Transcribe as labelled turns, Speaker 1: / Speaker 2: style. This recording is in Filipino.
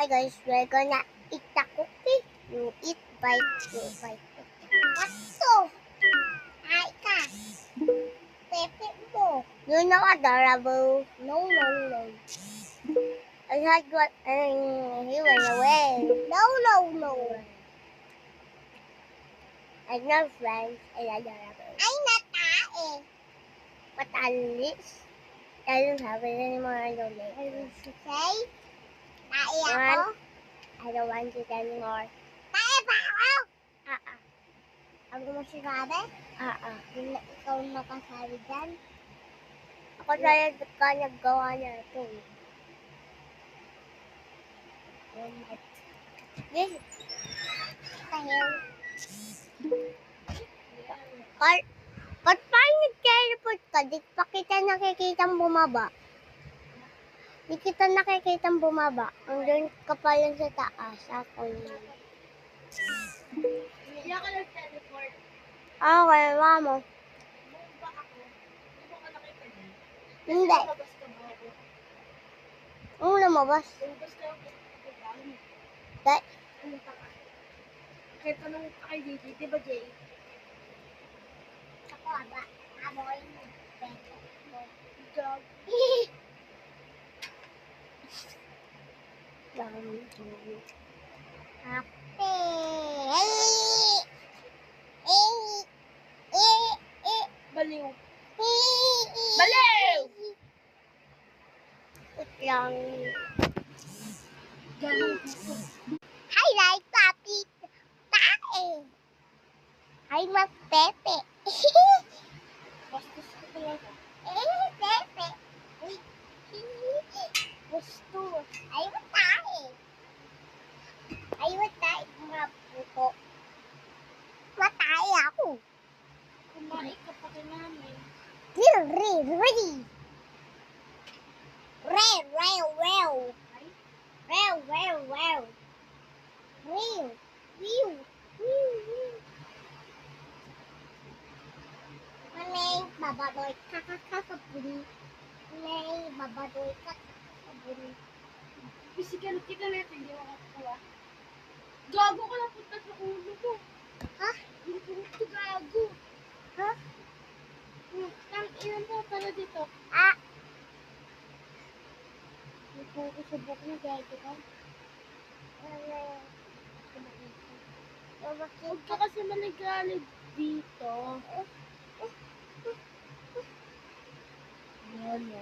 Speaker 1: Hi guys, we're gonna eat the cookie. You eat, bite, you bite. What's so? Hi ka. Pepe mo. You're not adorable. No. I had what he went away. No. I'm not friends. I'm adorable. I'm not tae. But at least I don't have it anymore. I don't like it. Say? Tae ako? I don't want it anymore. Tae ba ako? Ako mo sinabi? Ikaw nakasabi dyan? Ako talaga ka naggawa na ito. This tayo. Ba't parang nag-teleport ka? Di pa kita nakikitang bumaba. Di kita nakikitang bumaba. Andun ka pa lang sa taas. Ako yun.
Speaker 2: Hindi ako nag-teleport.
Speaker 1: Okay, mamo.
Speaker 2: Bumaba ako. Hindi mo ka nakita niya.
Speaker 1: Hindi.
Speaker 2: Lumabas ka ba ako?
Speaker 1: Ang lumabas.
Speaker 2: Lumabas ka ako.
Speaker 1: Dahil,
Speaker 2: Pumunta ka. Kahit tanong ka kay Gigi, di ba Jay?
Speaker 1: ako ba? Aboy mo.
Speaker 2: Job. Baliw. Baliw!
Speaker 1: Lang.
Speaker 2: Ganun gusto.
Speaker 1: Hi, like papi. Tae. Hi, Pepe.
Speaker 2: Bastos ko talaga.
Speaker 1: Pepe.
Speaker 2: Bastos.
Speaker 1: Ay, tae. Ay, tae. Mga puto. Matay ako.
Speaker 2: Kumain ka pa rin namin.
Speaker 1: Ready. Rew. Manay, babadoy kakakabuni. Manay, babadoy kakakabuni.
Speaker 2: Physical kita natin, hindi ako kukuha. Gago ka na punta sa ulo mo.
Speaker 1: Ha?
Speaker 2: Yung puto gago.
Speaker 1: Ha?
Speaker 2: Tang ina mo, tara dito.
Speaker 1: Ah,
Speaker 2: May puto sa buhok na gago ka. Huwag ka kasi maligalig dito. Ano?